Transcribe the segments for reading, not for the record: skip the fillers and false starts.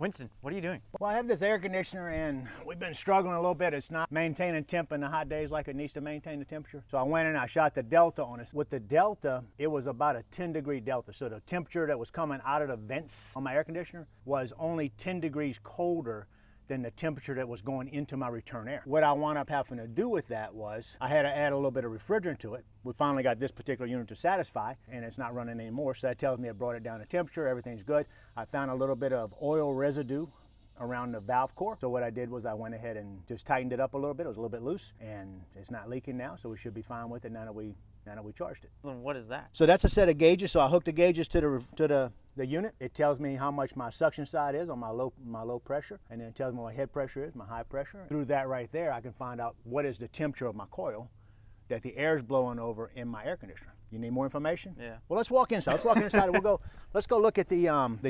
Winston, what are you doing? Well, I have this air conditioner and we've been struggling a little bit. It's not maintaining temp in the hot days like it needs to maintain the temperature. So I went in and I shot the delta on it. With the delta, it was about a 10-degree delta. So the temperature that was coming out of the vents on my air conditioner was only 10 degrees colder than the temperature that was going into my return air. What I wound up having to do with that was I had to add a little bit of refrigerant to it. We finally got this particular unit to satisfy, and it's not running anymore, so that tells me it brought it down to temperature, everything's good. I found a little bit of oil residue around the valve core. So what I did was I went ahead and just tightened it up a little bit. It was a little bit loose, and it's not leaking now, so we should be fine with it now that we charged it. And what is that? So that's a set of gauges. So I hooked the gauges to the unit. It tells me how much my suction side is on my low pressure, and then it tells me what my head pressure is, my high pressure. Through that right there, I can find out what is the temperature of my coil that the air is blowing over in my air conditioner. You need more information? Yeah. Well, let's walk inside. Let's walk inside and let's go look at the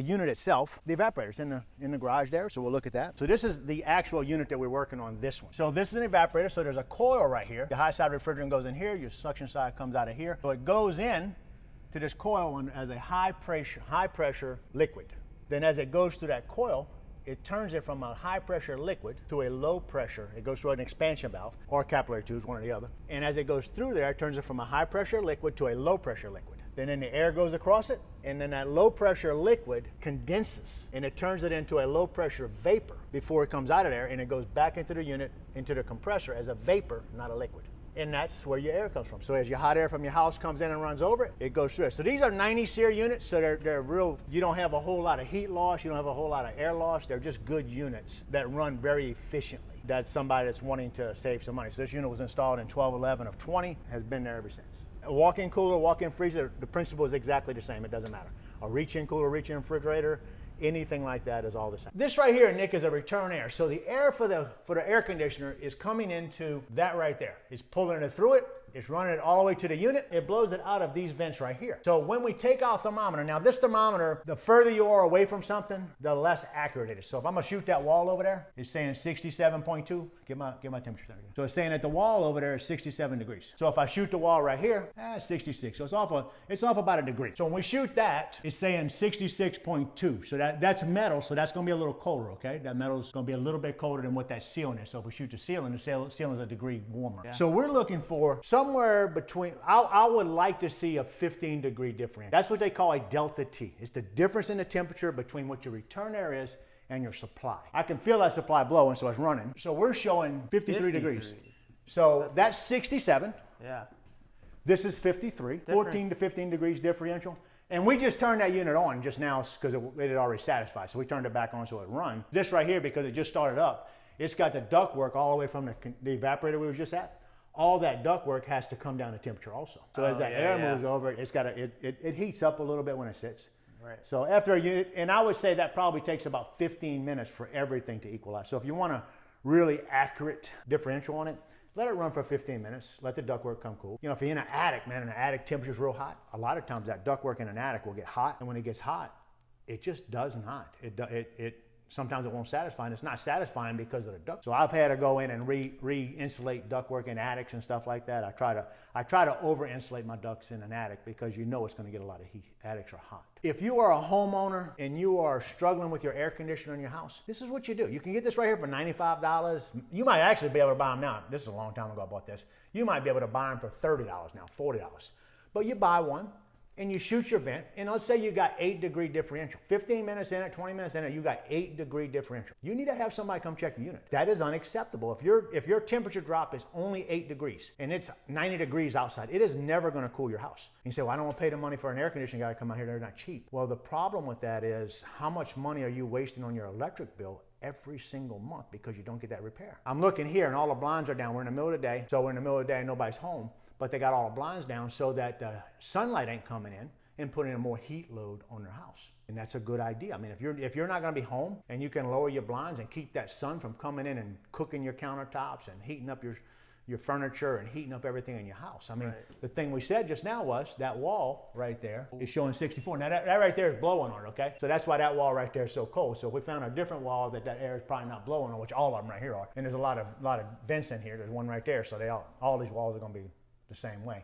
unit itself. The evaporator's in the garage there, so we'll look at that. So this is the actual unit that we're working on, this one. So this is an evaporator, so there's a coil right here. The high side refrigerant goes in here, your suction side comes out of here. So it goes in to this coil as a high pressure liquid. Then as it goes through that coil, it turns it from a high pressure liquid to a low pressure. It goes through an expansion valve or capillary tubes, one or the other. And as it goes through there, it turns it from a high pressure liquid to a low pressure liquid. Then the air goes across it, and then that low pressure liquid condenses, and it turns it into a low pressure vapor before it comes out of there, and it goes back into the unit, into the compressor as a vapor, not a liquid. And that's where your air comes from. So as your hot air from your house comes in and runs over it, it goes through it. So these are 90 SEER units, so they're real, you don't have a whole lot of heat loss, you don't have a whole lot of air loss. They're just good units that run very efficiently. That's somebody that's wanting to save some money. So this unit was installed in 12/11 of 20, has been there ever since. A walk-in cooler, walk-in freezer, the principle is exactly the same, it doesn't matter. A reach-in cooler, reach-in refrigerator, anything like that is all the same. This right here, Nick, is a return air. So the air for the air conditioner is coming into that right there. It's pulling it through it. It's running it all the way to the unit. It blows it out of these vents right here. So when we take our thermometer, now this thermometer, the further you are away from something, the less accurate it is. So if I'm gonna shoot that wall over there, it's saying 67.2. Get my temperature there again. So it's saying that the wall over there is 67 degrees. So if I shoot the wall right here, 66. So it's off about a degree. So when we shoot that, it's saying 66.2. So that's metal, so that's gonna be a little colder, okay? That metal's gonna be a little bit colder than what that ceiling is. So if we shoot the ceiling is a degree warmer. Yeah. So we're looking for somewhere between, I would like to see a 15-degree difference. That's what they call a delta T. It's the difference in the temperature between what your return air is and your supply. I can feel that supply blowing, so it's running. So we're showing 53 degrees. So that's 67. Yeah. This is 53, 14 to 15 degrees differential. And we just turned that unit on just now because it had already satisfied. So we turned it back on so it run. This right here, because it just started up, it's got the ductwork all the way from the evaporator we were just at. All that ductwork has to come down to temperature also. So as that air moves over, it heats up a little bit when it sits. Right. So after a unit, and I would say that probably takes about 15 minutes for everything to equalize. So if you want a really accurate differential on it, let it run for 15 minutes, let the ductwork come cool. You know, if you're in an attic, man, and the attic temperature's real hot, a lot of times that ductwork in an attic will get hot, and when it gets hot, it just does not. Sometimes it won't satisfy, and it's not satisfying because of the duct. So I've had to go in and re-insulate ductwork in attics and stuff like that. I try to over-insulate my ducts in an attic because you know it's going to get a lot of heat. Attics are hot. If you are a homeowner and you are struggling with your air conditioner in your house, this is what you do. You can get this right here for $95. You might actually be able to buy them now. This is a long time ago I bought this. You might be able to buy them for $30 now, $40. But you buy one, and you shoot your vent, and let's say you got 8-degree differential. 15 minutes in it, 20 minutes in it, you got 8-degree differential. You need to have somebody come check the unit. That is unacceptable. If your temperature drop is only 8 degrees and it's 90 degrees outside, it is never gonna cool your house. And you say, well, I don't wanna pay the money for an air conditioning guy to come out here, they're not cheap. Well, the problem with that is how much money are you wasting on your electric bill every single month because you don't get that repair? I'm looking here and all the blinds are down. We're in the middle of the day, so we're in the middle of the day and nobody's home. But they got all the blinds down so that sunlight ain't coming in and putting a more heat load on their house. And that's a good idea. I mean, if you're not gonna be home and you can lower your blinds and keep that sun from coming in and cooking your countertops and heating up your furniture and heating up everything in your house. I mean, the thing we said just now was that wall right there is showing 64. Now that right there is blowing on it, okay? So that's why that wall right there is so cold. So if we found a different wall that air is probably not blowing on, which all of them right here are, and there's a lot of vents in here. There's one right there, so all these walls are gonna be the same way.